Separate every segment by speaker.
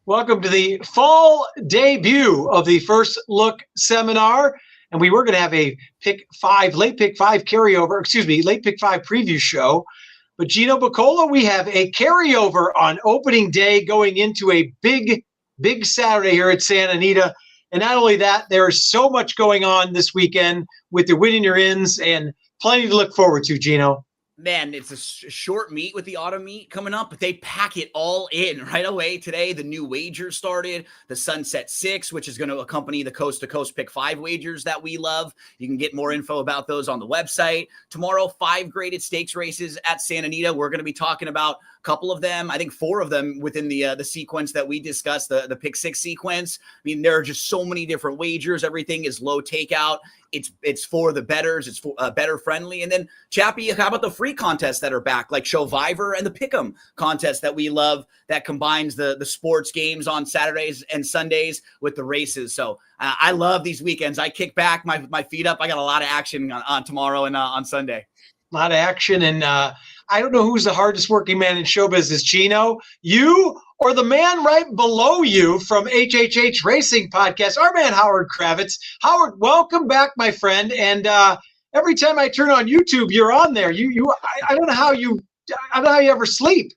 Speaker 1: Welcome to the fall debut of the First Look seminar. And we were going to have a late pick five late pick five preview show. But Gino Bacola, we have a carryover on opening day going into a big Saturday here at Santa Anita. And not only that, there is so much going on this weekend with the Winning Your Ins and plenty to look forward to, Gino.
Speaker 2: Man, it's a short meet with the auto meet coming up, but they pack it all in right away today. The new wager started, the Sunset Six, which is going to accompany the Coast to Coast Pick 5 wagers that we love. You can get more info about those on the website. Tomorrow, 5 graded stakes races at Santa Anita. We're going to be talking about a couple of them. I think 4 of them within the sequence that we discussed, the Pick 6 sequence. I mean, there are just so many different wagers. Everything is low takeout. It's for the bettors. It's for better friendly. And then, Chappie, how about the free contests that are back, like Showviver and the Pick'em contest that we love, that combines the sports games on Saturdays and Sundays with the races. So I love these weekends. I kick back, my feet up. I got a lot of action on tomorrow and on Sunday.
Speaker 1: A lot of action. And I don't know who's the hardest working man in show business, Gino, you or the man right below you from HHH Racing Podcast, our man Howard Kravitz. Howard, welcome back, my friend. And every time I turn on YouTube, you're on there. I don't know how you ever sleep.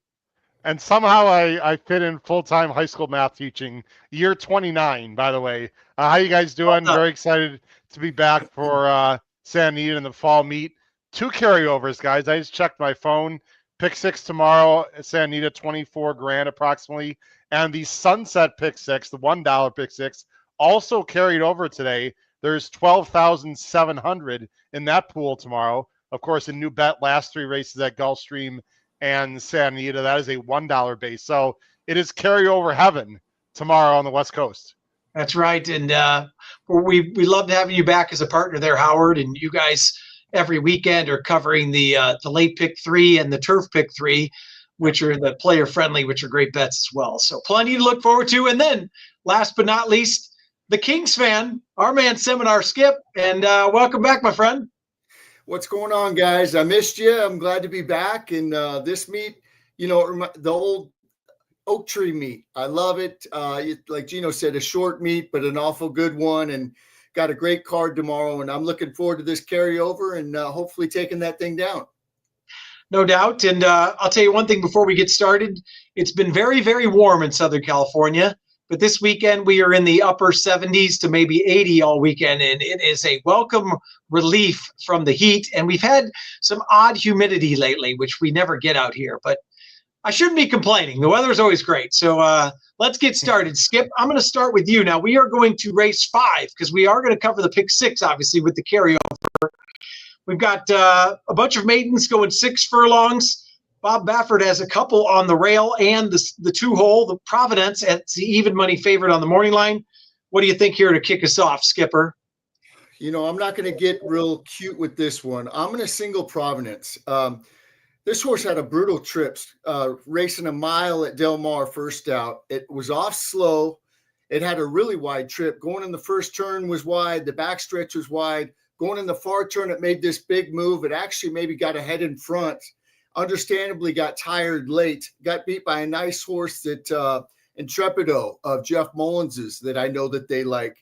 Speaker 3: And somehow I fit in full-time high school math teaching, year 29, by the way. How you guys doing? Very excited to be back for Santa Anita in the fall meet. 2 carryovers, guys. I just checked my phone. Pick 6 tomorrow at Santa Anita, 24 grand approximately. And the Sunset Pick 6, the $1 Pick 6, also carried over today. There's 12,700 in that pool tomorrow. Of course, a new bet, last 3 races at Gulfstream and Santa Anita. That is a $1 base. So it is carryover heaven tomorrow on the West Coast.
Speaker 1: That's right. And we love having you back as a partner there, Howard. And you guys every weekend are covering the late pick 3 and the turf pick 3, which are the player friendly, which are great bets as well. So plenty to look forward to. And then last but not least, the Kings fan, our man Seminar Skip. And welcome back, my friend.
Speaker 4: What's going on, guys? I missed you. I'm glad to be back. And this meet, the old oak tree meet. I love it. Like Gino said, a short meet, but an awful good one. And got a great card tomorrow. And I'm looking forward to this carryover and hopefully taking that thing down.
Speaker 1: No doubt. And I'll tell you one thing before we get started. It's been very, very warm in Southern California. But this weekend, we are in the upper 70s to maybe 80 all weekend, and it is a welcome relief from the heat. And we've had some odd humidity lately, which we never get out here. But I shouldn't be complaining. The weather is always great. So let's get started. Skip, I'm going to start with you. Now, we are going to race 5 because we are going to cover the pick 6, obviously, with the carryover. We've got a bunch of maidens going 6 furlongs. Bob Baffert has a couple on the rail and the 2-hole, the Providence, at the even money favorite on the morning line. What do you think here to kick us off, Skipper?
Speaker 4: I'm not going to get real cute with this one. I'm going to single Providence. This horse had a brutal trip, racing a mile at Del Mar first out. It was off slow. It had a really wide trip. Going in the first turn was wide. The backstretch was wide. Going in the far turn, it made this big move. It actually maybe got ahead in front. Understandably got tired late, got beat by a nice horse that Intrepido of Jeff Mullins's that I know that they like.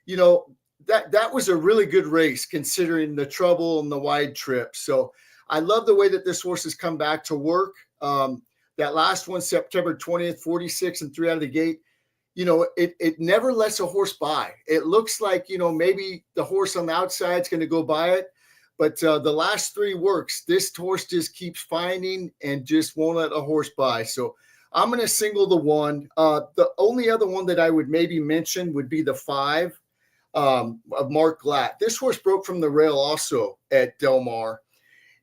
Speaker 4: That was a really good race considering the trouble and the wide trip. So I love the way that this horse has come back to work. That last one, September 20th, 46 and 3 out of the gate. It never lets a horse by. It looks like, maybe the horse on the outside is going to go by it. But the last 3 works. This horse just keeps finding and just won't let a horse by. So I'm going to single the 1. The only other one that I would maybe mention would be the 5 of Mark Glatt. This horse broke from the rail also at Del Mar.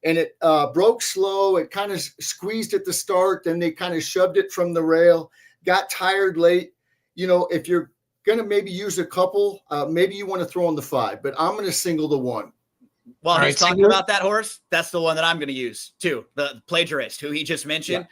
Speaker 4: And it broke slow. It kind of squeezed at the start. Then they kind of shoved it from the rail. Got tired late. If you're going to maybe use a couple, maybe you want to throw in the 5. But I'm going to single the 1.
Speaker 2: Well, he's talking about that horse. That's the one that I'm going to use too. The Plagiarist, who he just mentioned,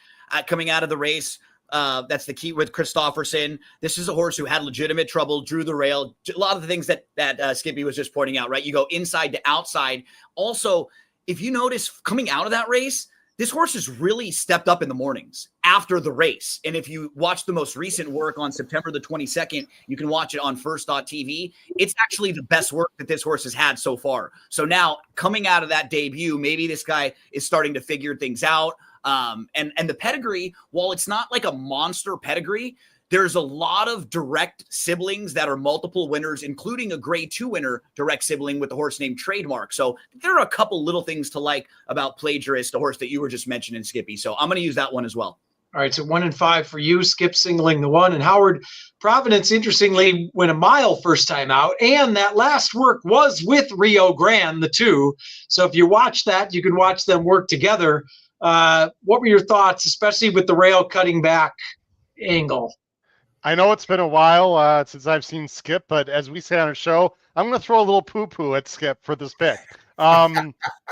Speaker 2: coming out of the race. That's the key with Christofferson. This is a horse who had legitimate trouble, drew the rail. A lot of the things that Skippy was just pointing out, right? You go inside to outside. Also, if you notice coming out of that race, this horse has really stepped up in the mornings after the race. And if you watch the most recent work on September the 22nd, you can watch it on first.tv. It's actually the best work that this horse has had so far. So now coming out of that debut, maybe this guy is starting to figure things out. And the pedigree, while it's not like a monster pedigree, there's a lot of direct siblings that are multiple winners, including a grade 2 winner direct sibling with a horse named Trademark. So there are a couple little things to like about Plagiarist, a horse that you were just mentioning, Skippy. So I'm going to use that one as well.
Speaker 1: All right, so 1 and 5 for you. Skip singling the 1. And Howard, Providence, interestingly, went a mile first time out. And that last work was with Rio Grande, the 2. So if you watch that, you can watch them work together. What were your thoughts, especially with the rail cutting back angle?
Speaker 3: I know it's been a while since I've seen Skip, but as we say on our show, I'm going to throw a little poo-poo at Skip for this pick.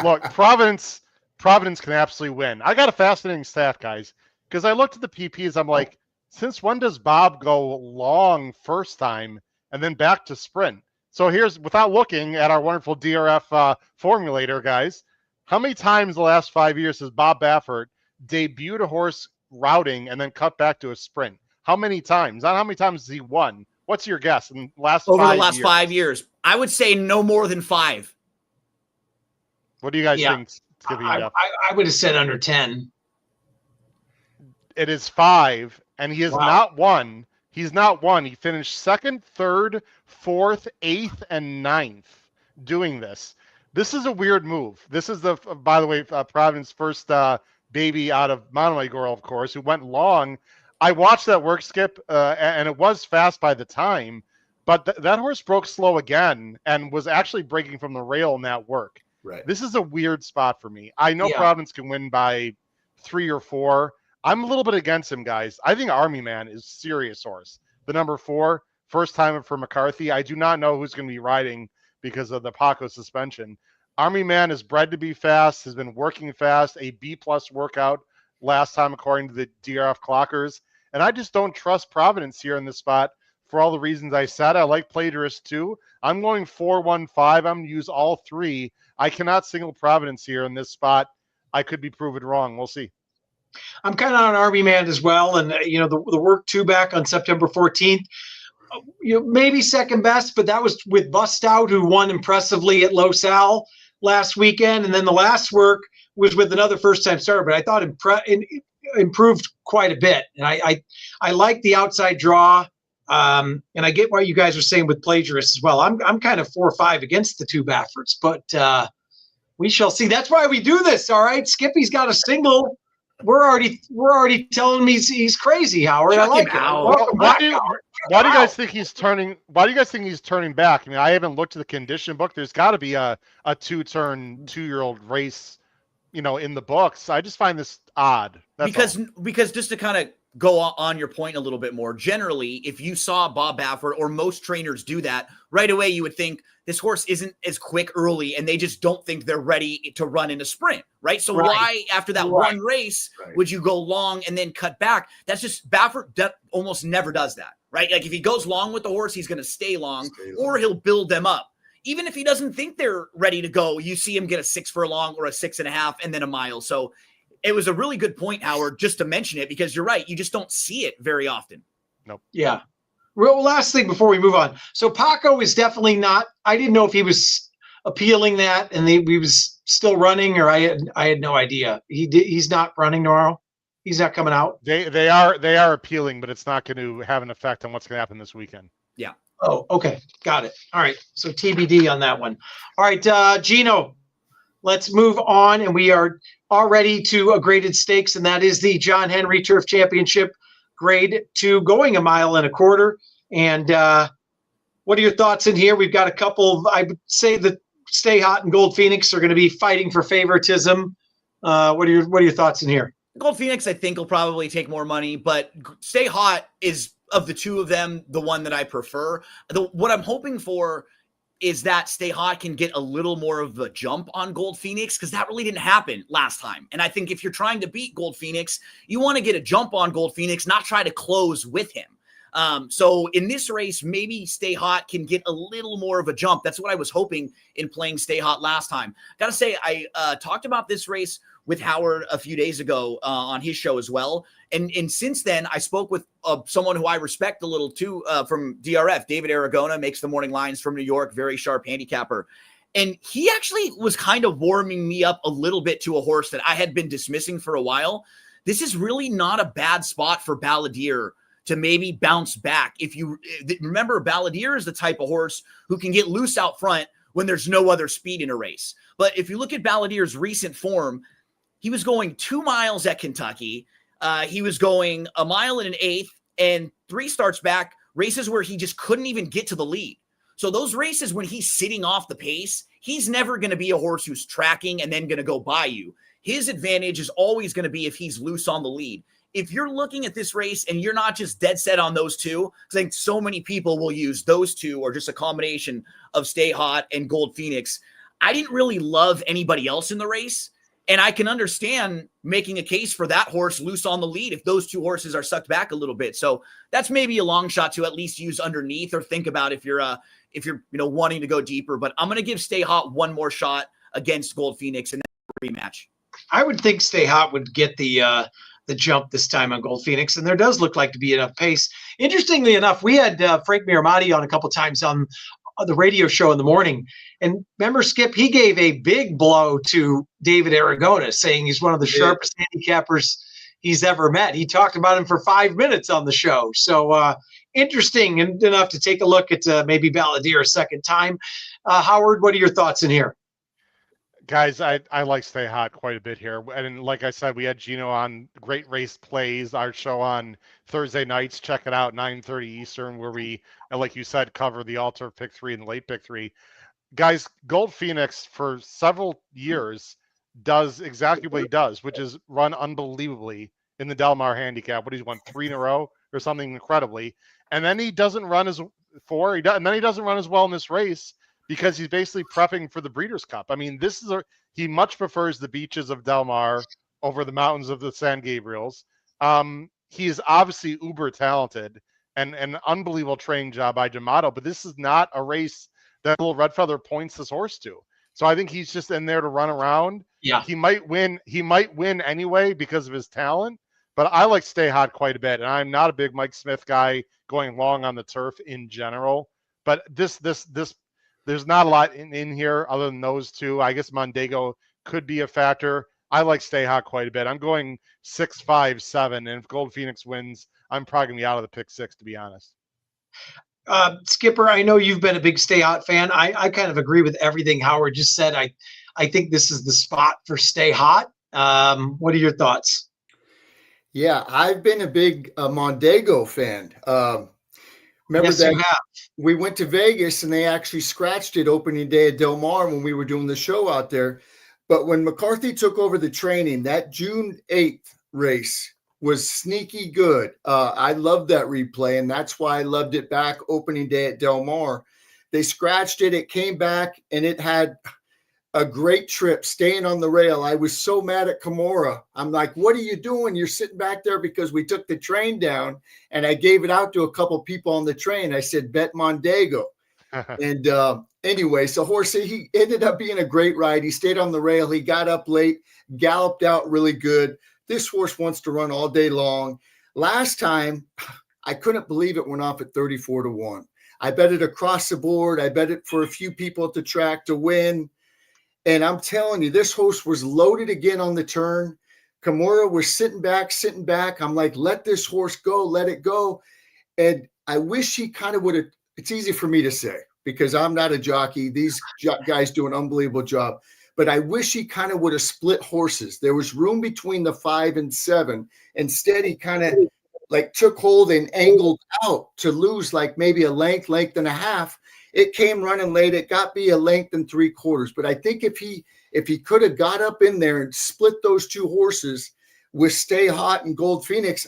Speaker 3: Look, Providence can absolutely win. I got a fascinating stat, guys, because I looked at the PPs. I'm like, since when does Bob go long first time and then back to sprint? So here's, without looking at our wonderful DRF formulator, guys, how many times the last 5 years has Bob Baffert debuted a horse routing and then cut back to a sprint? How many times? Not how many times has he won. What's your guess? In the last
Speaker 2: over
Speaker 3: 5
Speaker 2: the last
Speaker 3: years?
Speaker 2: 5 years, I would say no more than 5.
Speaker 3: What do you guys think?
Speaker 1: I would have said under 10.
Speaker 3: It is 5, and he has
Speaker 1: Wow.
Speaker 3: not won. He's not won. He finished 2nd, 3rd, 4th, 8th, and 9th doing this. This is a weird move. This is by the way, Providence's first baby out of Monomoy Girl, of course, who went long. I watched that work, Skip, and it was fast by the time, but that horse broke slow again and was actually breaking from the rail in that work.
Speaker 4: Right.
Speaker 3: This is a weird spot for me. I know
Speaker 1: Yeah.
Speaker 3: Providence can win by 3 or 4. I'm a little bit against him, guys. I think Army Man is serious horse. The number 4, first timer for McCarthy. I do not know who's going to be riding because of the Paco suspension. Army Man is bred to be fast, has been working fast, a B+ workout last time according to the DRF clockers. And I just don't trust Providence here in this spot for all the reasons I said. I like Plagiarist too. I'm going 4-1-5. I'm going to use all 3. I cannot single Providence here in this spot. I could be proven wrong. We'll see.
Speaker 1: I'm kind of on Army Man as well. And, the work 2 back on September 14th, maybe second best, but that was with Bust Out, who won impressively at Los Al last weekend. And then the last work was with another first-time starter, but I thought improved quite a bit. And I like the outside draw. And I get what you guys are saying with Plagiarist as well. I'm kind of 4-5 against the 2 Bafferts, but we shall see. That's why we do this. All right. Skippy's got a single. We're already telling him he's crazy, Howard.
Speaker 2: Chuck
Speaker 1: I like
Speaker 2: him
Speaker 1: it.
Speaker 2: out.
Speaker 1: Welcome
Speaker 3: Why
Speaker 1: back,
Speaker 3: do you
Speaker 1: Howard.
Speaker 3: guys think he's turning? Why do you guys think he's turning back? I mean, I haven't looked at the condition book. There's got to be a 2-turn 2-year-old race, in the books. I just find this odd. That's all.
Speaker 2: Because just to kind of go on your point a little bit more, generally, if you saw Bob Baffert or most trainers do that, right away you would think this horse isn't as quick early and they just don't think they're ready to run in a sprint, right? So why, after that one race, would you go long and then cut back? That's just Baffert almost never does that, right? Like if he goes long with the horse, he's going to stay long or he'll build them up. Even if he doesn't think they're ready to go, you see him get a 6 furlong or a 6.5 and then a mile. So it was a really good point, Howard, just to mention it, because you're right. You just don't see it very often.
Speaker 3: Nope.
Speaker 1: Yeah. Real last thing before we move on. So Paco is definitely not. I didn't know if he was appealing that and he was still running, or I had no idea. He's not running tomorrow. He's not coming out.
Speaker 3: They are appealing, but it's not going to have an effect on what's going to happen this weekend.
Speaker 2: Yeah.
Speaker 1: Oh, okay. Got it. All right. So TBD on that one. All right, Gino, let's move on. And we are already to a graded stakes, and that is the John Henry Turf Championship grade 2, going 1.25 miles. And what are your thoughts in here? We've got a couple. I would say that Stay Hot and Gold Phoenix are going to be fighting for favoritism. What are your thoughts in here?
Speaker 2: Gold Phoenix, I think, will probably take more money, but Stay Hot is, of the 2 of them, the one that I prefer. What I'm hoping for is that Stay Hot can get a little more of a jump on Gold Phoenix, because that really didn't happen last time. And I think if you're trying to beat Gold Phoenix, you want to get a jump on Gold Phoenix, not try to close with him. So in this race, maybe Stay Hot can get a little more of a jump. That's what I was hoping in playing Stay Hot last time. Got to say, I talked about this race with Howard a few days ago on his show as well. And since then, I spoke with someone who I respect a little too from DRF. David Aragona makes the morning lines from New York, very sharp handicapper. And he actually was kind of warming me up a little bit to a horse that I had been dismissing for a while. This is really not a bad spot for Balladeer to maybe bounce back. If you remember, Balladeer is the type of horse who can get loose out front when there's no other speed in a race. But if you look at Balladeer's recent form, he was going 2 miles at Kentucky. He was going 1 mile and an eighth, and 3 starts back, races where he just couldn't even get to the lead. So those races when he's sitting off the pace, he's never going to be a horse who's tracking and then going to go by you. His advantage is always going to be if he's loose on the lead. If you're looking at this race and you're not just dead set on those two, because I think so many people will use those two or just a combination of Stay Hot and Gold Phoenix, I didn't really love anybody else in the race. And I can understand making a case for that horse loose on the lead if those two horses are sucked back a little bit. So that's maybe a long shot to at least use underneath or think about if you're wanting to go deeper. But I'm going to give Stay Hot one more shot against Gold Phoenix in that rematch.
Speaker 1: I would think Stay Hot would get the jump this time on Gold Phoenix, and there does look like to be enough pace. Interestingly enough, we had Frank Miramati on a couple times on the radio show in the morning. And remember, Skip, he gave a big blow to David Aragona, saying he's one of the sharpest handicappers he's ever met. He talked about him for 5 minutes on the show. So interesting enough to take a look at maybe Balladeer a second time. Howard, what are your thoughts in here?
Speaker 3: Guys, I like Stay Hot quite a bit here. And like I said, we had Gino on Great Race Plays, our show on Thursday nights. Check it out, 9:30 Eastern, where we, like you said, cover the Altar Pick 3 and the Late Pick 3. Guys, Gold Phoenix for several years does exactly what he does, which is run unbelievably in the Del Mar handicap. What, he's won 3 in a row or something incredibly. And then he doesn't run as and then he doesn't run as well in this race, because he's basically prepping for the Breeders' Cup. I mean, he much prefers the beaches of Del Mar over the mountains of the San Gabriels. He is obviously uber talented and an unbelievable training job by D'Amato, but this is not a race that Little Red Feather points this horse to. So I think he's just in there to run around.
Speaker 1: Yeah.
Speaker 3: He might win anyway because of his talent, but I like Stay Hot quite a bit. And I'm not a big Mike Smith guy going long on the turf in general, but this there's not a lot in here other than those two. I guess Mondego could be a factor. I like Stay Hot quite a bit. I'm going 6, 5, 7. And if Gold Phoenix wins, I'm probably going to be out of the pick 6, to be honest.
Speaker 1: Skipper, I know you've been a big Stay Hot fan. I kind of agree with everything Howard just said. I think this is the spot for Stay Hot. What are your thoughts?
Speaker 4: Yeah, I've been a big Mondego fan. Remember
Speaker 1: yes,
Speaker 4: that
Speaker 1: you have.
Speaker 4: We went to Vegas and they actually scratched it opening day at Del Mar when we were doing the show out there. But when McCarthy took over the training, that June 8th race was sneaky good. I loved that replay, and that's why I loved it back opening day at Del Mar. They scratched it. It came back, and it had a great trip staying on the rail. I was so mad at Kimura. I'm like, what are you doing? You're sitting back there because we took the train down, and I gave it out to a couple people on the train. I said, bet Mondego. And anyway, so horse, he ended up being a great ride. He stayed on the rail. He got up late, galloped out really good. This horse wants to run all day long. Last time, I couldn't believe it went off at 34-1. I bet it across the board. I bet it for a few people at the track to win. And I'm telling you, this horse was loaded again on the turn. Kimura was sitting back. I'm like, let this horse go, let it go. And I wish he kind of would have, it's easy for me to say because I'm not a jockey. These guys do an unbelievable job. But I wish he kind of would have split horses. There was room between the 5 and 7. Instead, he kind of like took hold and angled out to lose like maybe a length and a half. It came running late. It got me a length and 3/4. But I think if he could have got up in there and split those two horses with Stay Hot and Gold Phoenix,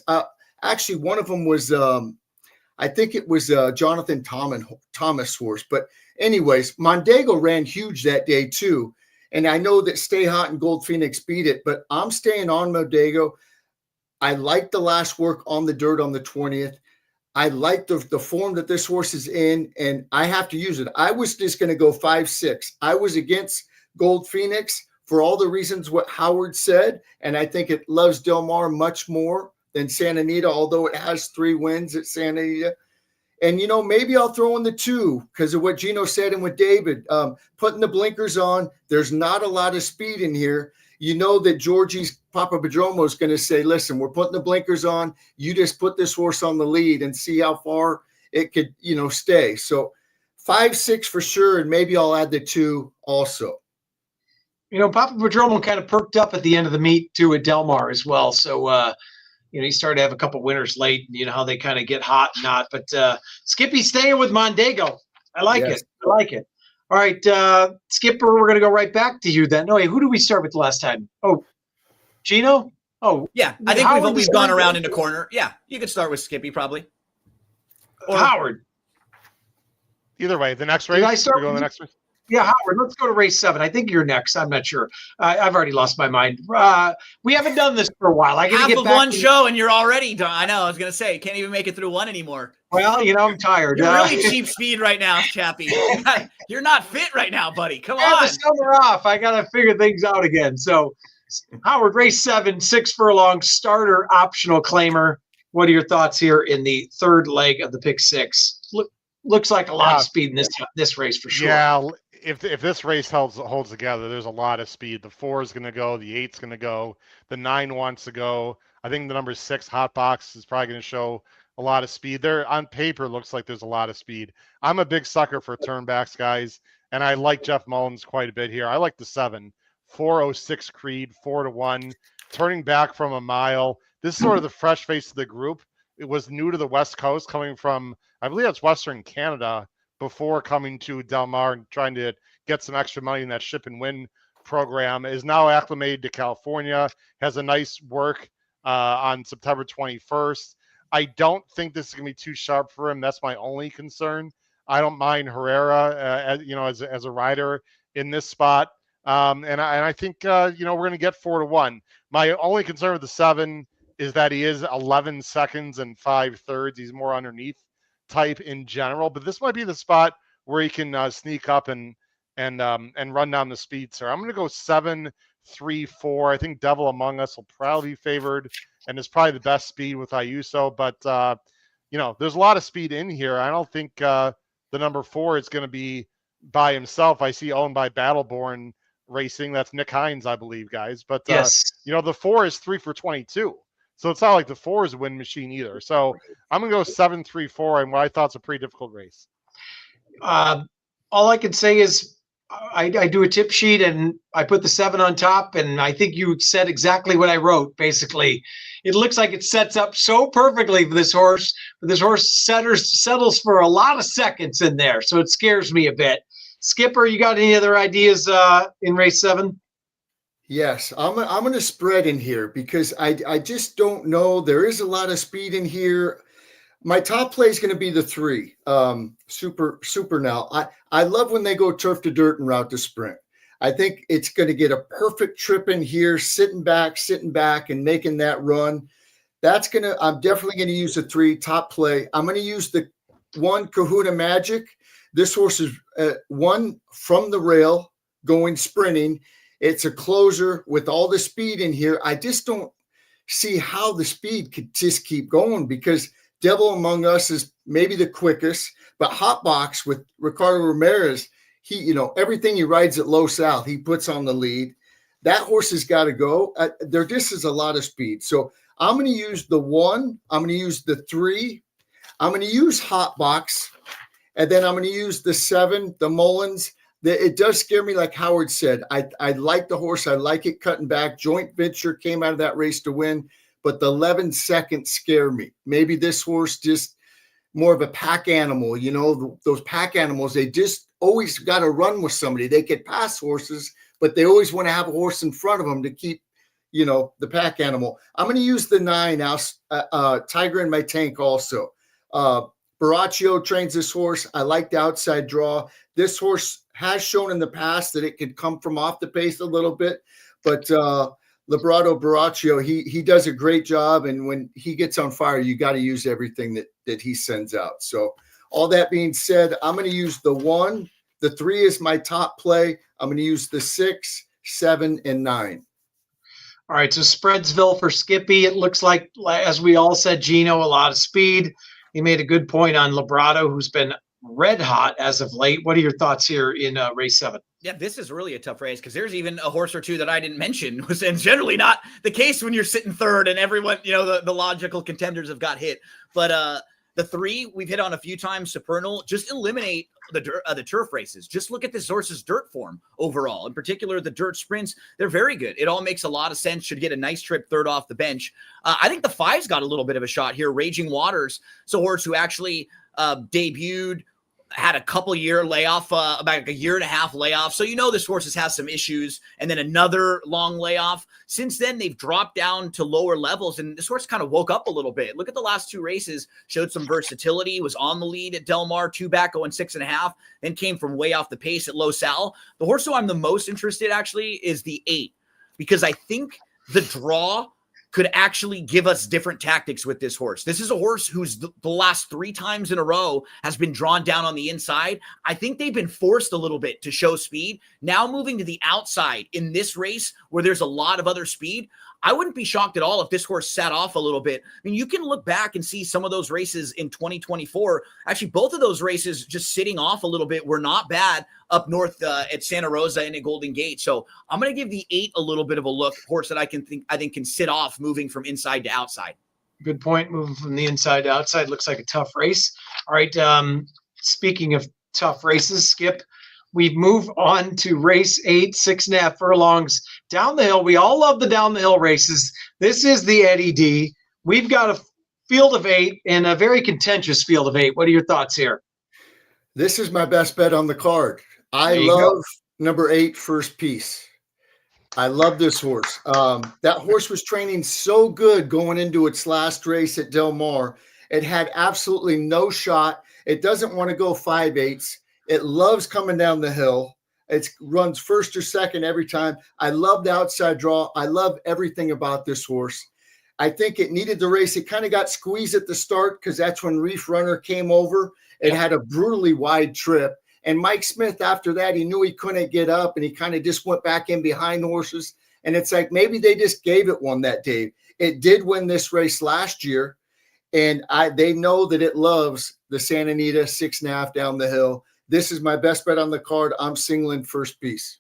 Speaker 4: actually one of them was I think it was Jonathan Thomas horse. But anyways, Mondego ran huge that day too. And I know that Stay Hot and Gold Phoenix beat it, but I'm staying on Mondego. I like the last work on the dirt on the 20th. I like the form that this horse is in, and I have to use it. I was just going to go 5-6. I was against Gold Phoenix for all the reasons what Howard said. And I think it loves Del Mar much more than Santa Anita, although it has 3 wins at Santa Anita. And, maybe I'll throw in the 2 because of what Gino said and with David. Putting the blinkers on, there's not a lot of speed in here. You know that Georgie's Papa Padromo is going to say, listen, we're putting the blinkers on. You just put this horse on the lead and see how far it could, stay. So 5, 6 for sure. And maybe I'll add the 2 also.
Speaker 1: Papa Padromo kind of perked up at the end of the meet too at Del Mar as well. So, he started to have a couple winners late. You know how they kind of get hot and not. But Skippy's staying with Mondego. I like it. I like it. All right, Skipper, we're going to go right back to you then. No, wait, who did we start with last time? Oh, Gino? Oh.
Speaker 2: Yeah, I think we've gone around in the corner. Yeah, you could start with Skippy probably.
Speaker 1: Or Howard.
Speaker 3: Either way, the next race.
Speaker 1: Did I start
Speaker 3: with the next race?
Speaker 1: Yeah, Howard, let's go to race 7. I think you're next. I'm not sure. I've already lost my mind. We haven't done this for a while. I got to get
Speaker 2: half of
Speaker 1: back
Speaker 2: one show and you're already done. I know. I was going to say, can't even make it through one anymore.
Speaker 1: Well, I'm tired.
Speaker 2: You're really cheap speed right now, Chappie. You're not fit right now, buddy. Come on.
Speaker 1: I have the summer off. I got to figure things out again. So, Howard, race 7, 6 furlong, starter optional claimer. What are your thoughts here in the third leg of the pick 6? Looks like a lot of speed in this race for sure.
Speaker 3: Yeah, if this race holds together, there's a lot of speed. The 4 is going to go, the 8's going to go, the 9 wants to go. I think the number 6 Hot Box is probably going to show a lot of speed. There on paper looks like there's a lot of speed. I'm a big sucker for turnbacks, guys, and I like Jeff Mullins quite a bit here. I like the 7, 406 Creed, 4-1, turning back from a mile. This is sort of the fresh face of the group. It was new to the West Coast, coming from, I believe that's Western Canada, before coming to Del Mar and trying to get some extra money in that ship and win program, is now acclimated to California, has a nice work on September 21st. I don't think this is going to be too sharp for him. That's my only concern. I don't mind Herrera, as a rider in this spot. And I think, we're going to get 4-1. My only concern with the 7 is that he is 11 seconds and 5/3. He's more underneath type in general, but this might be the spot where he can sneak up and run down the speed. So I'm going to go 7-3-4. I think Devil Among Us will probably be favored and is probably the best speed with Ayuso. But there's a lot of speed in here. I don't think the number 4 is going to be by himself. I see owned by Battleborn Racing. That's Nick Hines, I believe, guys. But
Speaker 1: yes,
Speaker 3: the 4 is 3 for 22. So it's not like the 4 is a win machine either. So I'm going to go 7-3-4 in what I thought is a pretty difficult race.
Speaker 1: All I can say is I do a tip sheet and I put the 7 on top, and I think you said exactly what I wrote, basically. It looks like it sets up so perfectly for this horse. But this horse settles for a lot of seconds in there, so it scares me a bit. Skipper, you got any other ideas in race 7?
Speaker 4: Yes, I'm going to spread in here because I just don't know. There is a lot of speed in here. My top play is going to be the 3, Super Now. I love when they go turf to dirt and route to sprint. I think it's going to get a perfect trip in here, sitting back and making that run. I'm definitely going to use the 3 top play. I'm going to use the 1 Kahuna Magic. This horse is 1 from the rail going sprinting. It's a closer with all the speed in here. I just don't see how the speed could just keep going because Devil Among Us is maybe the quickest, but Hot Box with Ricardo Ramirez, he, everything he rides at Low South, he puts on the lead. That horse has got to go. There just is a lot of speed. So I'm going to use the 1. I'm going to use the 3. I'm going to use Hot Box. And then I'm going to use the 7, the Mullins. It does scare me, like Howard said. I like the horse. I like it cutting back. Joint Venture came out of that race to win, but the 11 seconds scare me. Maybe this horse just more of a pack animal. Those pack animals, they just always got to run with somebody. They could pass horses, but they always want to have a horse in front of them to keep, the pack animal. I'm going to use the 9 now, Tiger in my tank also. Baraccio trains this horse. I like the outside draw. This horse has shown in the past that it could come from off the pace a little bit, but Librato Baraccio, he does a great job. And when he gets on fire, you got to use everything that he sends out. So all that being said, I'm going to use the 1. The 3 is my top play. I'm going to use the 6, 7, and 9.
Speaker 1: All right, so Spreadsville for Skippy. It looks like, as we all said, Gino, a lot of speed. He made a good point on Librado, who's been red hot as of late. What are your thoughts here in race 7?
Speaker 2: Yeah, this is really a tough race because there's even a horse or two that I didn't mention, and generally not the case when you're sitting third and everyone, the logical contenders have got hit. But the 3 we've hit on a few times, Supernal, just eliminate the turf races. Just look at this horse's dirt form overall. In particular, the dirt sprints, they're very good. It all makes a lot of sense. Should get a nice trip third off the bench. I think the 5's got a little bit of a shot here. Raging Waters, so a horse who actually debuted, had a couple year layoff, about a year and a half layoff. So this horse has some issues, and then another long layoff. Since then, they've dropped down to lower levels, and this horse kind of woke up a little bit. Look at the last 2 races, showed some versatility, was on the lead at Del Mar, 2 back going 6.5, then came from way off the pace at Los Al. The horse who I'm the most interested actually is the 8, because I think the draw could actually give us different tactics with this horse. This is a horse who's the last 3 times in a row has been drawn down on the inside. I think they've been forced a little bit to show speed. Now moving to the outside in this race where there's a lot of other speed, I wouldn't be shocked at all if this horse sat off a little bit. I mean, you can look back and see some of those races in 2024. Actually, both of those races just sitting off a little bit were not bad up north at Santa Rosa and at Golden Gate. So I'm going to give the 8 a little bit of a look. Horse that I think can sit off moving from inside to outside.
Speaker 1: Good point. Moving from the inside to outside looks like a tough race. All right. Speaking of tough races, Skip, we move on to race 8, 6.5 furlongs down the hill. We all love the down the hill races. This is the Eddie D. We've got a field of 8 and a very contentious field of 8. What are your thoughts here?
Speaker 4: This is my best bet on the card. I love number 8, First Piece. I love this horse. That horse was training so good going into its last race at Del Mar. It had absolutely no shot. It doesn't want to go 5/8. It loves coming down the hill. It runs first or second every time. I love the outside draw. I love everything about this horse. I think it needed the race. It kind of got squeezed at the start because that's when Reef Runner came over. It had a brutally wide trip. And Mike Smith, after that, he knew he couldn't get up, and he kind of just went back in behind the horses. And it's like maybe they just gave it one that day. It did win this race last year, and they know that it loves the Santa Anita 6.5 down the hill. This is my best bet on the card. I'm singling First Piece.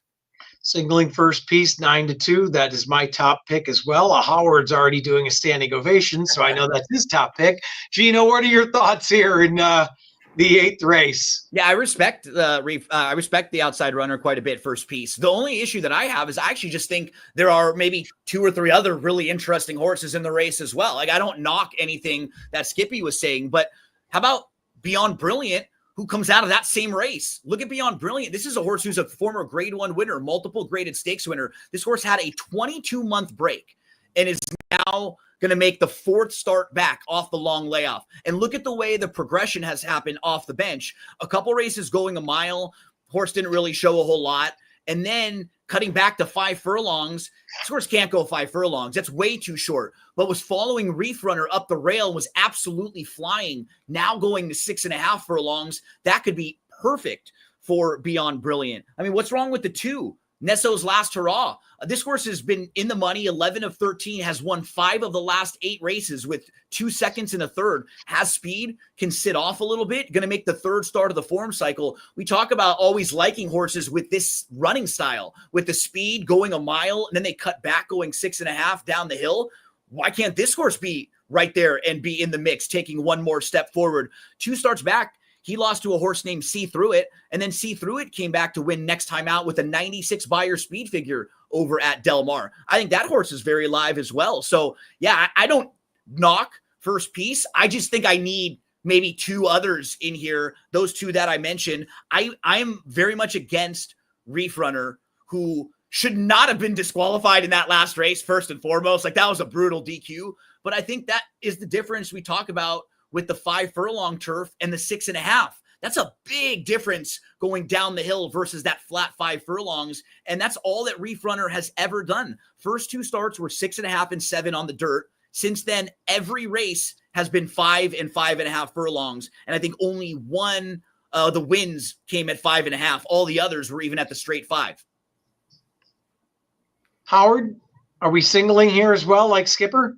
Speaker 1: Singling First Piece, 9-2. That is my top pick as well. Howard's already doing a standing ovation, so I know that's his top pick. Gino, what are your thoughts here in the 8th race?
Speaker 2: Yeah, I respect the outside runner quite a bit, First Piece. The only issue that I have is I actually just think there are maybe 2 or 3 other really interesting horses in the race as well. Like, I don't knock anything that Skippy was saying, but how about Beyond Brilliant, who comes out of that same race? Look at Beyond Brilliant. This is a horse who's a former Grade 1 winner, multiple graded stakes winner. This horse had a 22-month break and is now going to make the 4th start back off the long layoff. And look at the way the progression has happened off the bench. A couple races going a mile. Horse didn't really show a whole lot. And then cutting back to 5 furlongs. This horse can't go 5 furlongs. That's way too short. But was following Reef Runner up the rail, was absolutely flying. Now going to 6.5 furlongs. That could be perfect for Beyond Brilliant. I mean, what's wrong with the 2? Nesso's Last Hurrah. This horse has been in the money, 11 of 13, has won 5 of the last 8 races with 2 seconds and a third, has speed, can sit off a little bit, going to make the 3rd start of the form cycle. We talk about always liking horses with this running style, with the speed going a mile, and then they cut back going 6.5 down the hill. Why can't this horse be right there and be in the mix, taking one more step forward? 2 starts back, he lost to a horse named See Through It, and then See Through It came back to win next time out with a 96 Beyer speed figure over at Del Mar. I think that horse is very live as well. So, yeah, I don't knock First Piece. I just think I need maybe 2 others in here, those 2 that I mentioned. I'm very much against Reef Runner, who should not have been disqualified in that last race, first and foremost. Like, that was a brutal DQ. But I think that is the difference we talk about with the 5 furlong turf and the 6.5. That's a big difference going down the hill versus that flat 5 furlongs. And that's all that Reef Runner has ever done. First 2 starts were 6.5 and 7 on the dirt. Since then, every race has been 5 and 5.5 furlongs. And I think only one, the wins came at 5.5. All the others were even at the straight 5.
Speaker 1: Howard, are we singling here as well, like Skipper?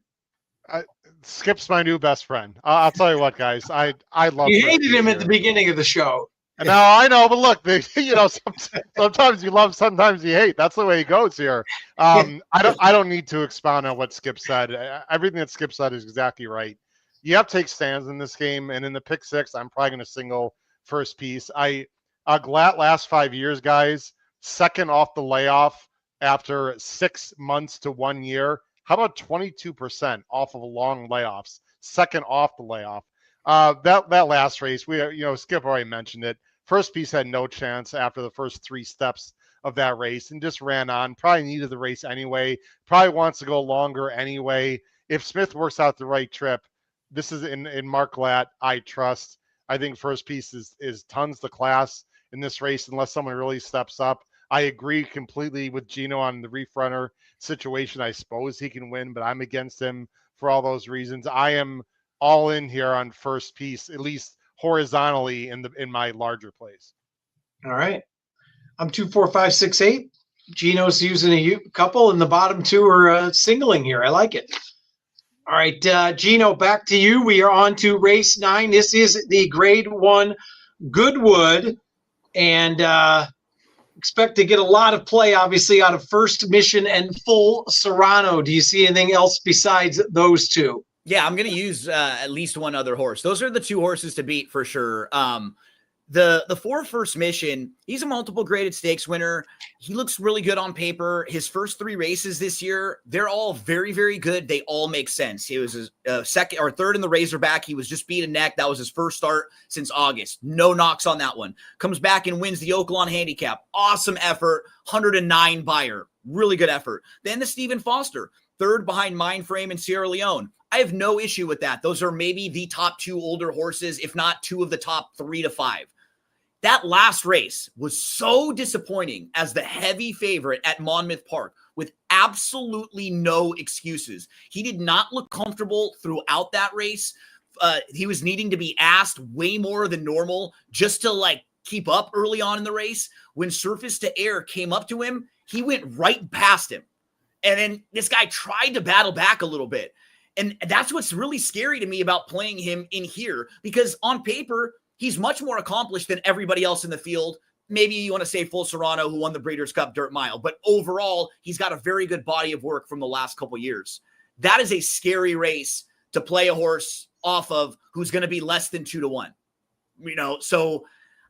Speaker 3: Skip's my new best friend. I'll tell you what, guys. I love.
Speaker 1: You
Speaker 3: First
Speaker 1: hated
Speaker 3: Piece
Speaker 1: him at
Speaker 3: here.
Speaker 1: the beginning of the show.
Speaker 3: No, I know, but look, sometimes you love, sometimes you hate. That's the way it goes here. I don't need to expound on what Skip said. Everything that Skip said is exactly right. You have to take stands in this game, and in the pick six, I'm probably going to single First Piece. Glatt last 5 years, guys, second off the layoff after 6 months to 1 year. How about 22% off of long layoffs? Second off the layoff. That last race, Skip already mentioned it. First Piece had no chance after the first 3 steps of that race and just ran on. Probably needed the race anyway. Probably wants to go longer anyway. If Smith works out the right trip, this is in Mark Glatt, I trust. I think First Piece is tons the class in this race unless someone really steps up. I agree completely with Gino on the reef runner situation. I suppose he can win, but I'm against him for all those reasons. I am all in here on First Piece, at least horizontally in my larger place.
Speaker 1: All right. I'm 2, 4, 5, 6, 8. Gino's using a couple, and the bottom 2 are singling here. I like it. All right, Gino, back to you. We are on to race 9. This is the Grade 1 Goodwood, and expect to get a lot of play, obviously, out of First Mission and Full Serrano. Do you see anything else besides those 2?
Speaker 2: Yeah, I'm going to use at least one other horse. Those are the 2 horses to beat for sure. The 4 First Mission, he's a multiple graded stakes winner. He looks really good on paper. His first 3 races this year, they're all very, very good. They all make sense. He was second or third in the Razorback. He was just beat a neck. That was his first start since August. No knocks on that one. Comes back and wins the Oaklawn Handicap. Awesome effort. 109 buyer. Really good effort. Then the Stephen Foster, third behind Mindframe and Sierra Leone. I have no issue with that. Those are maybe the top 2 older horses, if not 2 of the top 3 to 5. That last race was so disappointing as the heavy favorite at Monmouth Park with absolutely no excuses. He did not look comfortable throughout that race. He was needing to be asked way more than normal just to keep up early on in the race. When Surface to Air came up to him, he went right past him. And then this guy tried to battle back a little bit. And that's what's really scary to me about playing him in here, because on paper, he's much more accomplished than everybody else in the field. Maybe you want to say Full Serrano, who won the Breeders' Cup Dirt Mile, but overall, he's got a very good body of work from the last couple years. That is a scary race to play a horse off of who's going to be less than 2 to 1. So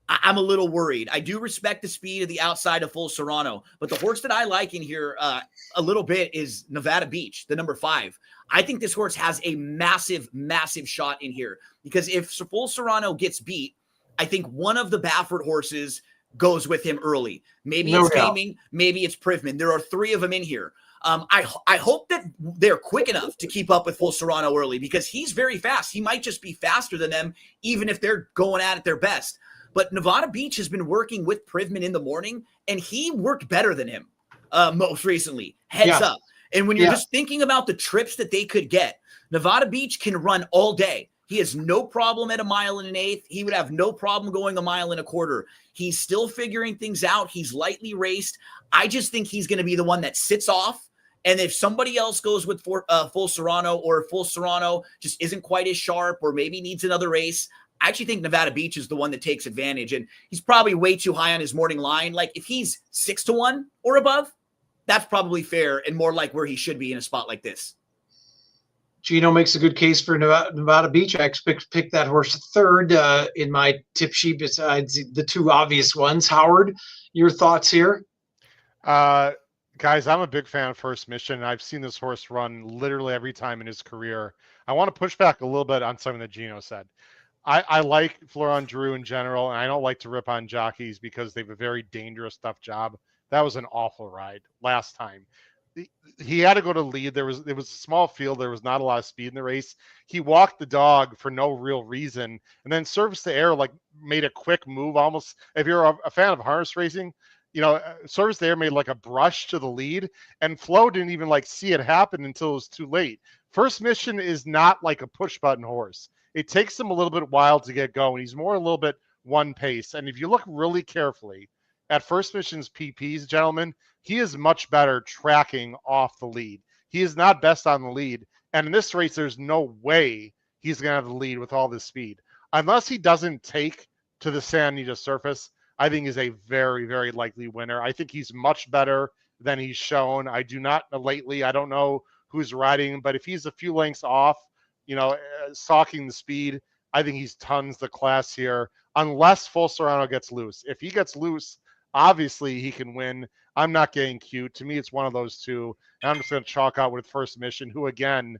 Speaker 2: I'm a little worried. I do respect the speed of the outside of Full Serrano, but the horse that I like in here a little bit is Nevada Beach, the number 5. I think this horse has a massive, massive shot in here, because if Full Serrano gets beat, I think one of the Baffert horses goes with him early. Maybe it's Gaming, maybe it's Privman. There are 3 of them in here. I hope that they're quick enough to keep up with Full Serrano early, because he's very fast. He might just be faster than them, even if they're going at it their best. But Nevada Beach has been working with Privman in the morning, and he worked better than him most recently. Heads up. And when you're just thinking about the trips that they could get, Nevada Beach can run all day. He has no problem at 1 1/8. He would have no problem going 1 1/4. He's still figuring things out. He's lightly raced. I just think he's going to be the one that sits off. And if somebody else goes with Full Serrano, or Full Serrano just isn't quite as sharp, or maybe needs another race, I actually think Nevada Beach is the one that takes advantage. And he's probably way too high on his morning line. If he's 6 to 1 or above, that's probably fair and more like where he should be in a spot like this.
Speaker 1: Gino makes a good case for Nevada Beach. I expect to pick that horse third in my tip sheet besides the 2 obvious ones. Howard, your thoughts here?
Speaker 3: Guys, I'm a big fan of First Mission. I've seen this horse run literally every time in his career. I want to push back a little bit on something that Gino said. I like Florent Drew in general, and I don't like to rip on jockeys because they have a very dangerous, tough job. That was an awful ride last time. He had to go to lead. It was a small field. There was not a lot of speed in the race. He walked the dog for no real reason, and then Service to Air made a quick move. Almost, if you're a fan of harness racing, Service to Air made a brush to the lead, and Flo didn't even see it happen until it was too late. First Mission is not a push button horse. It takes him a little bit while to get going. He's more a little bit one pace, and if you look really carefully at First Mission's PPs, gentlemen, he is much better tracking off the lead. He is not best on the lead. And in this race, there's no way he's going to have the lead with all this speed. Unless he doesn't take to the San Anita surface, I think he's a very, very likely winner. I think he's much better than he's shown. I do not lately. I don't know who's riding, but if he's a few lengths off, stalking the speed, I think he's tons the class here, unless Full Serrano gets loose. If he gets loose, obviously he can win. I'm not getting cute. To me, it's one of those two. And I'm just going to chalk out with First Mission, who, again,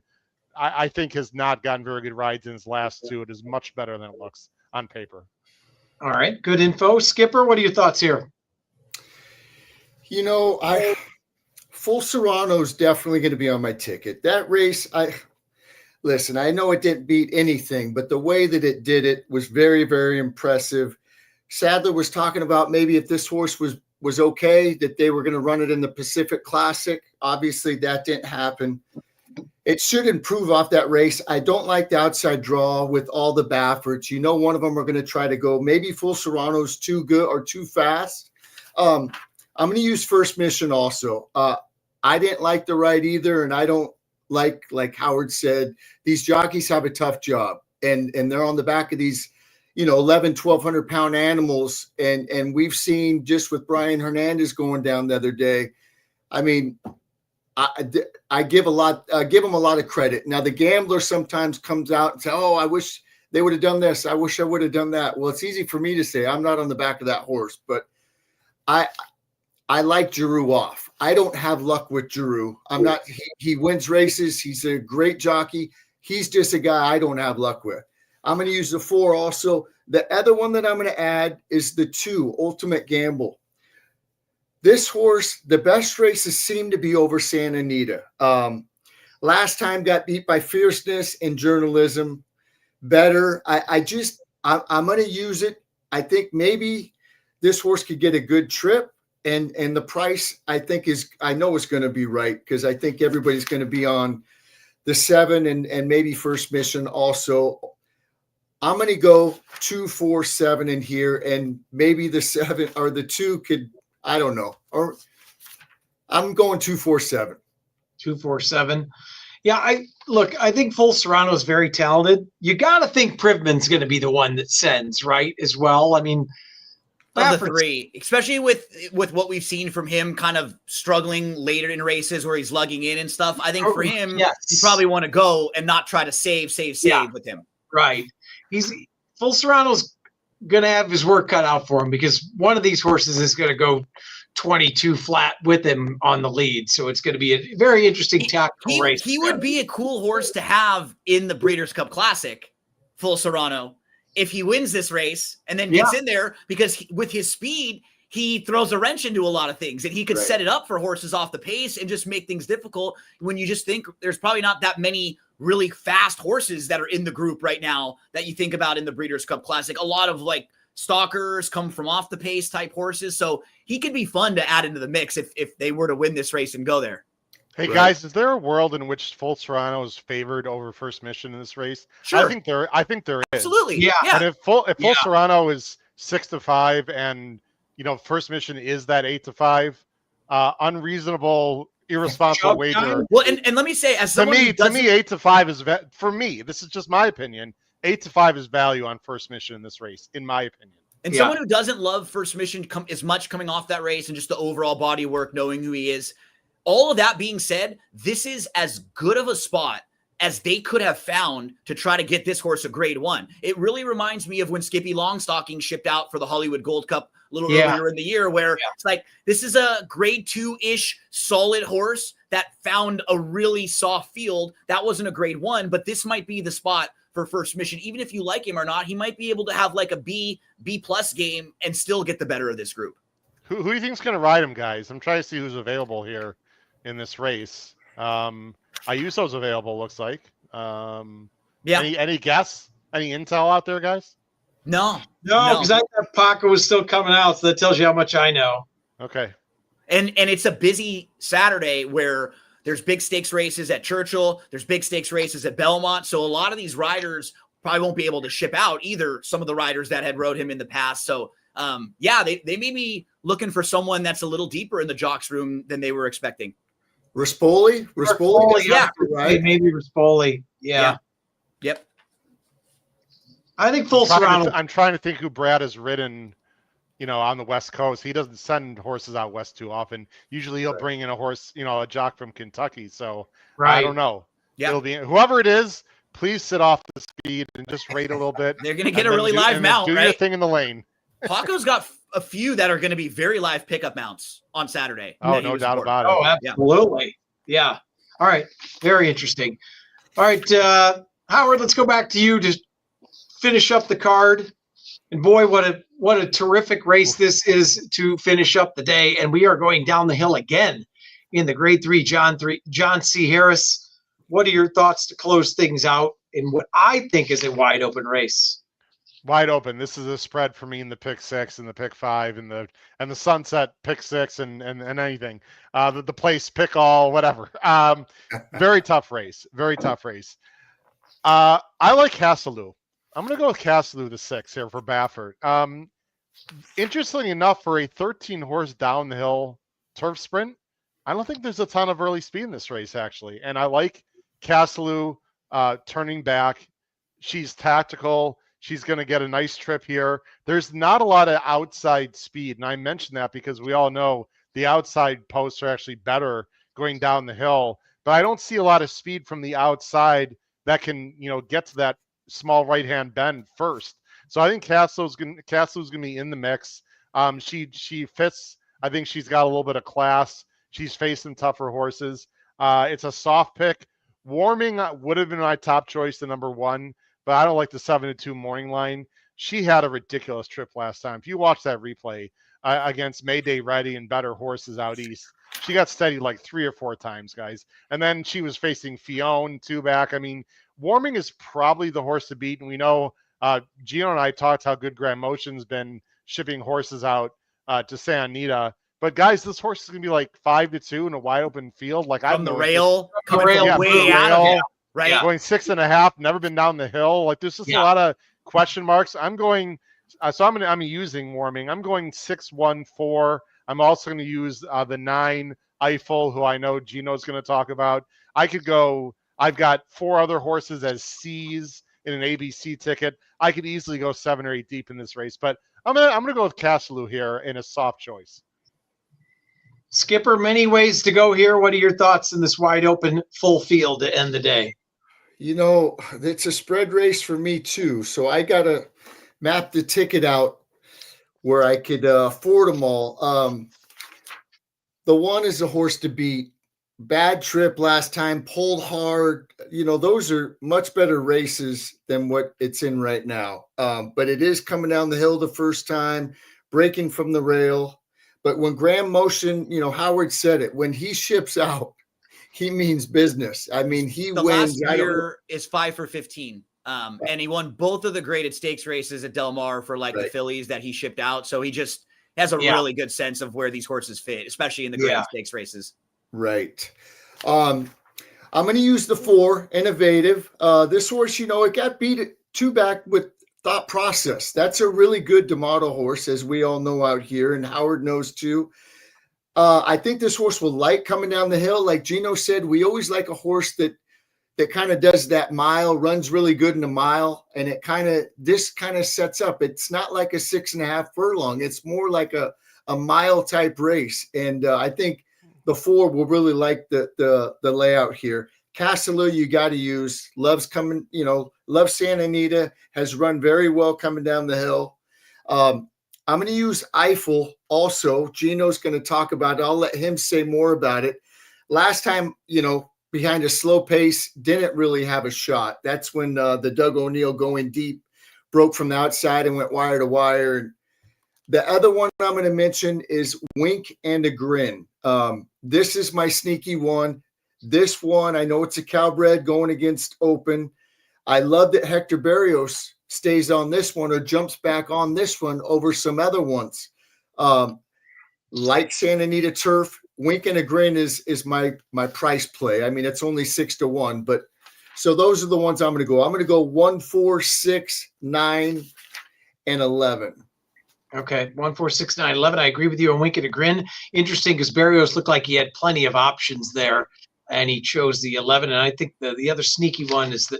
Speaker 3: I think has not gotten very good rides in his last two. It is much better than it looks on paper.
Speaker 1: All right. Good info. Skipper, what are your thoughts here?
Speaker 4: Full Serrano is definitely going to be on my ticket. That race, listen, I know it didn't beat anything, but the way that it did it was very, very impressive. Sadler was talking about maybe if this horse was okay, that they were going to run it in the Pacific Classic. Obviously, that didn't happen. It should improve off that race. I don't like the outside draw with all the Baffords. One of them are going to try to go. Maybe Full Serrano's too good or too fast. I'm going to use First Mission also. I didn't like the ride either, and I don't like Howard said, these jockeys have a tough job, and they're on the back of these 1,100 pound animals, and we've seen just with Brian Hernandez going down the other day. I mean, I give him a lot of credit. Now the gambler sometimes comes out and says, "Oh, I wish they would have done this. I wish I would have done that." Well, it's easy for me to say. I'm not on the back of that horse, but I like Giroux off. I don't have luck with Giroux. I'm not. He wins races. He's a great jockey. He's just a guy I don't have luck with. I'm going to use the 4 also. The other one that I'm going to add is the 2, Ultimate Gamble. This horse, the best races seem to be over Santa Anita. Last time got beat by Fierceness and Journalism. Better. I'm going to use it. I think maybe this horse could get a good trip. And the price, I know it's going to be right, because I think everybody's going to be on the 7 and maybe First Mission also. I'm going to go 2, 4, 7 in here, and maybe the 7 or the 2 could, I don't know. Or I'm going 2, 4, 7.
Speaker 1: 2, 4, 7. Yeah, I think Full Serrano is very talented. You got to think Privman's going to be the one that sends, right, as well. I mean,
Speaker 2: of the 3, especially with what we've seen from him kind of struggling later in races where he's lugging in and stuff. I think for him, you probably want to go and not try to save with him.
Speaker 1: Right. Full Serrano's going to have his work cut out for him, because one of these horses is going to go 22 flat with him on the lead. So it's going to be a very interesting tactical race.
Speaker 2: He would be a cool horse to have in the Breeders' Cup Classic, Full Serrano, if he wins this race and then gets in there, because with his speed, he throws a wrench into a lot of things, and he could set it up for horses off the pace and just make things difficult when you just think there's probably not that many really fast horses that are in the group right now that you think about in the Breeders' Cup Classic. A lot of like stalkers come from off the pace type horses. So he could be fun to add into the mix if they were to win this race and go there.
Speaker 3: Hey guys, is there a world in which Full Serrano is favored over First Mission in this race?
Speaker 2: Sure.
Speaker 3: I think there is.
Speaker 2: Absolutely. Yeah.
Speaker 3: But if Full Serrano is 6-5 and First Mission is that 8-5, unreasonable, irresponsible wager.
Speaker 2: Well, and let me say, as someone
Speaker 3: to me, 8-5 is for me. This is just my opinion. 8-5 is value on First Mission in this race, in my opinion.
Speaker 2: And someone who doesn't love First Mission as much coming off that race and just the overall body work, knowing who he is. All of that being said, this is as good of a spot as they could have found to try to get this horse a grade 1. It really reminds me of when Skippy Longstocking shipped out for the Hollywood Gold Cup a little earlier in the year, where it's like, this is a grade 2-ish solid horse that found a really soft field. That wasn't a grade 1, but this might be the spot for First Mission. Even if you like him or not, he might be able to have like a B+ game and still get the better of this group.
Speaker 3: Who do you think's going to ride him, guys? I'm trying to see who's available here in this race. Ayuso's available, looks like. Any guess? Any intel out there, guys?
Speaker 1: No, because I thought Paco was still coming out, so that tells you how much I know.
Speaker 3: Okay.
Speaker 2: And it's a busy Saturday where there's big stakes races at Churchill, there's big stakes races at Belmont, so a lot of these riders probably won't be able to ship out either, some of the riders that had rode him in the past. So Yeah, they may be looking for someone that's a little deeper in the jocks room than they were expecting.
Speaker 4: Rispoli,
Speaker 2: yeah,
Speaker 1: right? Maybe Rispoli. Yeah.
Speaker 2: Yep.
Speaker 1: I think full surround.
Speaker 3: I'm trying to think who Brad has ridden, on the West Coast. He doesn't send horses out west too often. Usually he'll bring in a horse, a jock from Kentucky. So I don't know.
Speaker 2: Yeah.
Speaker 3: It'll be whoever it is. Please sit off the speed and just rate a little bit.
Speaker 2: They're going to get a really live mount,
Speaker 3: do
Speaker 2: right?
Speaker 3: your thing in the lane.
Speaker 2: Paco's got a few that are going to be very live pickup mounts on Saturday.
Speaker 3: Oh, no doubt about it.
Speaker 1: Oh, absolutely. Yeah. All right. Very interesting. All right, Howard, let's go back to you to finish up the card. And boy, what a terrific race this is to finish up the day. And we are going down the hill again in the Grade 3 John C. Harris. What are your thoughts to close things out in what I think is a wide open race?
Speaker 3: Wide open. This is a spread for me in the pick 6 and the pick 5 and the sunset pick 6 and anything. The place pick all, whatever. Very tough race. Very tough race. I like Castelou. I'm going to go with Castelou the 6 here for Baffert. Interestingly enough, for a 13 horse down the hill turf sprint, I don't think there's a ton of early speed in this race actually. And I like Castelou turning back. She's tactical. She's going to get a nice trip here. There's not a lot of outside speed. And I mentioned that because we all know the outside posts are actually better going down the hill. But I don't see a lot of speed from the outside that can, get to that small right-hand bend first. So I think Castle's going to be in the mix. She fits. I think she's got a little bit of class. She's facing tougher horses. It's a soft pick. Warming would have been my top choice, the number 1. But I don't like the 7-2 morning line. She had a ridiculous trip last time. If you watch that replay against Mayday Ready and better horses out east, she got steady like 3 or 4 times, guys. And then she was facing Fionn 2 back. I mean, Warming is probably the horse to beat. And we know Gino and I talked how good Grand Motion's been shipping horses out to Santa Anita. But guys, this horse is going to be like 5-2 in a wide open field. Like
Speaker 2: from the rail, coming from way out of it. Right.
Speaker 3: Yeah. Going 6.5, never been down the hill. Like there's just a lot of question marks. I'm going, I'm using Warming. I'm going 6-1-4. I'm also going to use the 9 Eiffel, who I know Gino's going to talk about. I've got 4 other horses as C's in an ABC ticket. I could easily go 7 or 8 deep in this race, but I'm gonna go with Castelou here in a soft choice.
Speaker 1: Skipper, many ways to go here. What are your thoughts in this wide open full field to end the day?
Speaker 4: It's a spread race for me too. So I got to map the ticket out where I could afford them all. The 1 is a horse to beat. Bad trip last time, pulled hard. Those are much better races than what it's in right now. But it is coming down the hill the first time, breaking from the rail. But when Grand Motion, Howard said it, when he ships out, he means business. I mean, he wins.
Speaker 2: Last year is 5 for 15. And he won both of the graded stakes races at Del Mar for the fillies that he shipped out. So he just has a really good sense of where these horses fit, especially in the graded stakes races.
Speaker 4: Right. I'm going to use the 4, Innovative. This horse, it got beat 2 back with Thought Process. That's a really good D'Amato horse, as we all know out here, and Howard knows too. I think this horse will like coming down the hill. Like Gino said, we always like a horse that kind of does that mile, runs really good in a mile, and this kind of sets up. It's not like a 6.5 furlong. It's more like a mile type race, and I think the 4 will really like the layout here. Castelou, you got to use. Loves coming, loves Santa Anita, has run very well coming down the hill. I'm going to use Eiffel also. Gino's going to talk about it. I'll let him say more about it. Last time, behind a slow pace, didn't really have a shot. That's when the Doug O'Neill going deep broke from the outside and went wire to wire. And the other one I'm going to mention is Wink and a Grin. This is my sneaky one. This one, I know it's a Calbred going against Open. I love that Hector Barrios stays on this one or jumps back on this one over some other ones. Like Santa Anita Turf, Wink and a Grin is my price play. I mean, it's only 6-1, but so those are the ones I'm going to go. I'm going to go 1, 4, 6, 9, and 11.
Speaker 1: Okay, 1, 4, 6, 9, 11. I agree with you. And wink and a grin. Interesting because Barrios looked like he had plenty of options there, and he chose the 11. And I think the other sneaky one is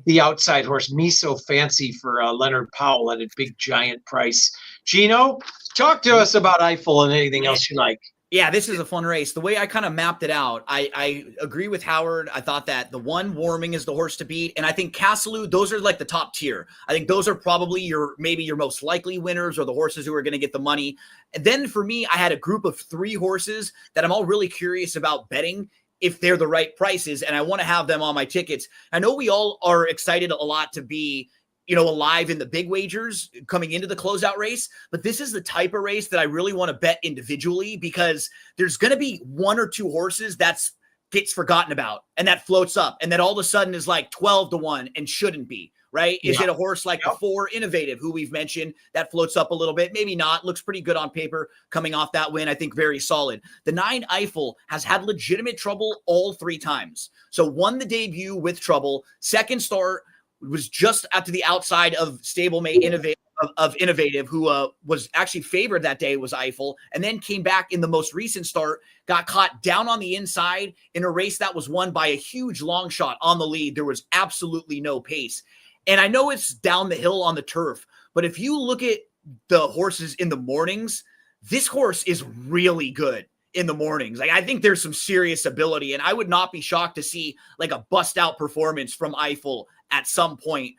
Speaker 1: the outside horse, Me So Fancy for Leonard Powell at a big giant price. Gino, talk to us about Eiffel and anything else you like.
Speaker 2: Yeah, this is a fun race. The way I kind of mapped it out, I agree with Howard. I thought that the one, Warming, is the horse to beat. And I think Castelou, those are like the top tier. I think those are probably maybe your most likely winners or the horses who are going to get the money. And then for me, I had a group of 3 horses that I'm all really curious about betting if they're the right prices. And I want to have them on my tickets. I know we all are excited a lot to be alive in the big wagers coming into the closeout race. But this is the type of race that I really want to bet individually because there's going to be 1 or 2 horses that's gets forgotten about and that floats up and that all of a sudden is like 12-1 and shouldn't be, right? Yeah. Is it a horse like the 4 Innovative, who we've mentioned, that floats up a little bit? Maybe not. Looks pretty good on paper coming off that win. I think very solid. The 9 Eiffel has had legitimate trouble all 3 times. So won the debut with trouble. Second start was just out to the outside of stablemate Innovative, who was actually favored that day, was Eiffel, and then came back in the most recent start, got caught down on the inside in a race that was won by a huge long shot on the lead. There was absolutely no pace. And I know it's down the hill on the turf, but if you look at the horses in the mornings, this horse is really good in the mornings. Like, I think there's some serious ability, and I would not be shocked to see like a bust out performance from Eiffel at some point.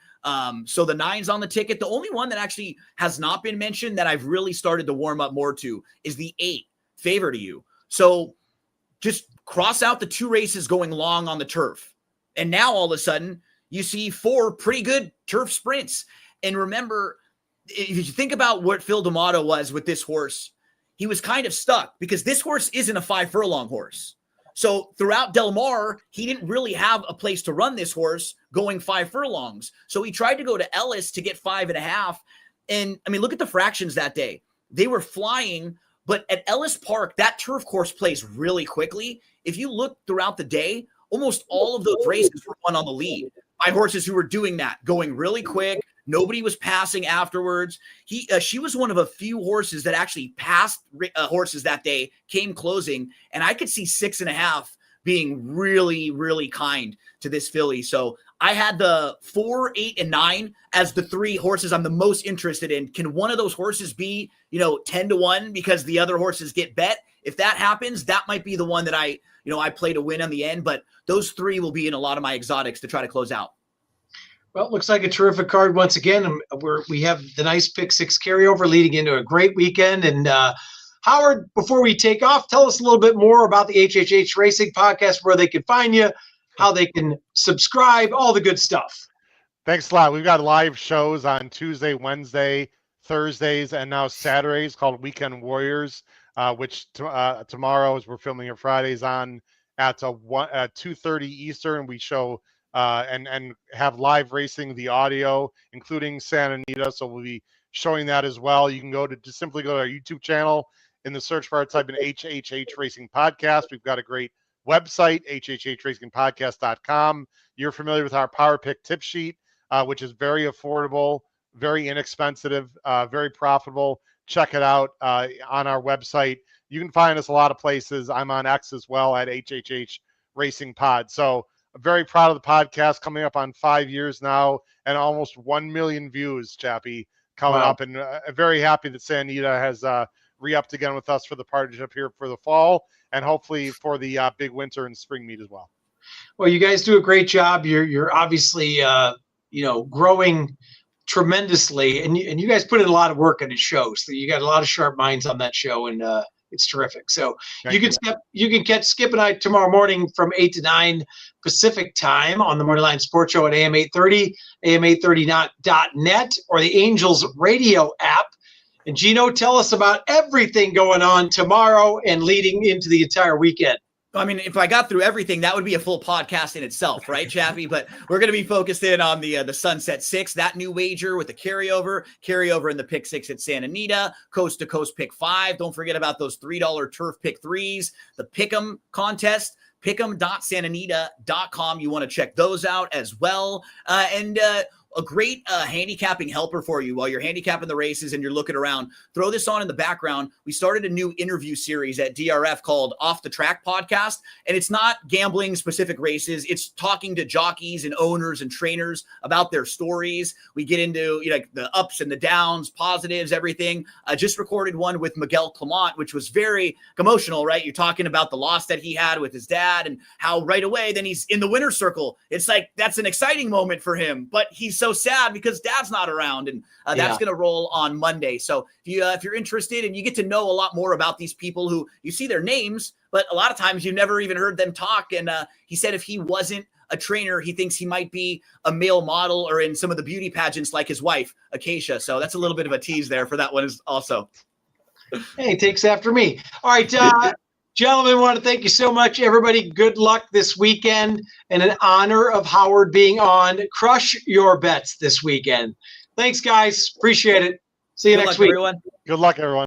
Speaker 2: So the 9's on the ticket. The only one that actually has not been mentioned that I've really started to warm up more to is the 8, Favor to You. So just cross out the 2 races going long on the turf. And now all of a sudden you see 4 pretty good turf sprints. And remember, if you think about what Phil D'Amato was with this horse, he was kind of stuck because this horse isn't a 5 furlong horse. So throughout Del Mar, he didn't really have a place to run this horse going 5 furlongs. So he tried to go to Ellis to get 5.5. And I mean, look at the fractions that day. They were flying, but at Ellis Park, that turf course plays really quickly. If you look throughout the day, almost all of those races were won on the lead by horses who were doing that, going really quick. Nobody was passing afterwards. She was one of a few horses that actually passed horses that day, came closing, and I could see 6.5 being really, really kind to this filly. So I had the 4, 8, and 9 as the 3 horses I'm the most interested in. Can one of those horses be, 10-1 because the other horses get bet? If that happens, that might be the one that I play to win on the end. But those 3 will be in a lot of my exotics to try to close out.
Speaker 1: Well, it looks like a terrific card once again. We have the nice pick 6 carryover leading into a great weekend. And Howard, before we take off, tell us a little bit more about the HHH Racing Podcast, where they can find you, how they can subscribe, all the good stuff.
Speaker 3: Thanks a lot. We've got live shows on Tuesday, Wednesday, Thursdays, and now Saturdays called Weekend Warriors, which tomorrow, as we're filming it, Fridays on at 2:30 Eastern. We show and have live racing, the audio, including Santa Anita. So we'll be showing that as well. You can simply go to our YouTube channel. In the search bar, type in HHH Racing Podcast. We've got a great website, hhhracingpodcast.com. You're familiar with our Power Pick tip sheet, which is very affordable, very inexpensive, very profitable. Check it out on our website. You can find us a lot of places. I'm on X as well at HHH Racing Pod. So I'm very proud of the podcast, coming up on 5 years now and almost 1 million views, Chappie, coming up. And very happy that Santa Anita has re-upped again with us for the partnership here for the fall and hopefully for the big winter and spring meet as well.
Speaker 1: Well, you guys do a great job. You're obviously, growing tremendously, and you guys put in a lot of work on the show. So you got a lot of sharp minds on that show, and it's terrific. So you can catch Skip and I tomorrow morning from 8 to 9 Pacific time on the Morning Line Sports Show at AM 830, AM830.net, or the Angels radio app. And Gino, tell us about everything going on tomorrow and leading into the entire weekend.
Speaker 2: I mean, if I got through everything, that would be a full podcast in itself, right, Chappie? But we're going to be focused in on the Sunset 6, that new wager with the carryover in the pick 6 at Santa Anita, coast to coast pick 5. Don't forget about those $3 turf pick 3s, the pick'em contest, pick'em.santanita.com. You want to check those out as well. And a great handicapping helper for you while you're handicapping the races and you're looking around. Throw this on in the background. We started a new interview series at DRF called Off the Track Podcast, and it's not gambling specific races. It's talking to jockeys and owners and trainers about their stories. We get into like the ups and the downs, positives, everything. I just recorded one with Miguel Clement, which was very emotional, right? You're talking about the loss that he had with his dad and how right away then he's in the winner's circle. It's like that's an exciting moment for him, but he's so sad because dad's not around, and that's going to roll on Monday. So if you're interested and you get to know a lot more about these people who you see their names, but a lot of times you've never even heard them talk. And he said if he wasn't a trainer, he thinks he might be a male model or in some of the beauty pageants like his wife, Acacia. So that's a little bit of a tease there for that one is also.
Speaker 1: Hey, he takes after me. All right, gentlemen, want to thank you so much. Everybody, good luck this weekend. And in honor of Howard being on, crush your bets this weekend. Thanks, guys. Appreciate it. See you next week.
Speaker 2: Everyone.
Speaker 3: Good luck, everyone.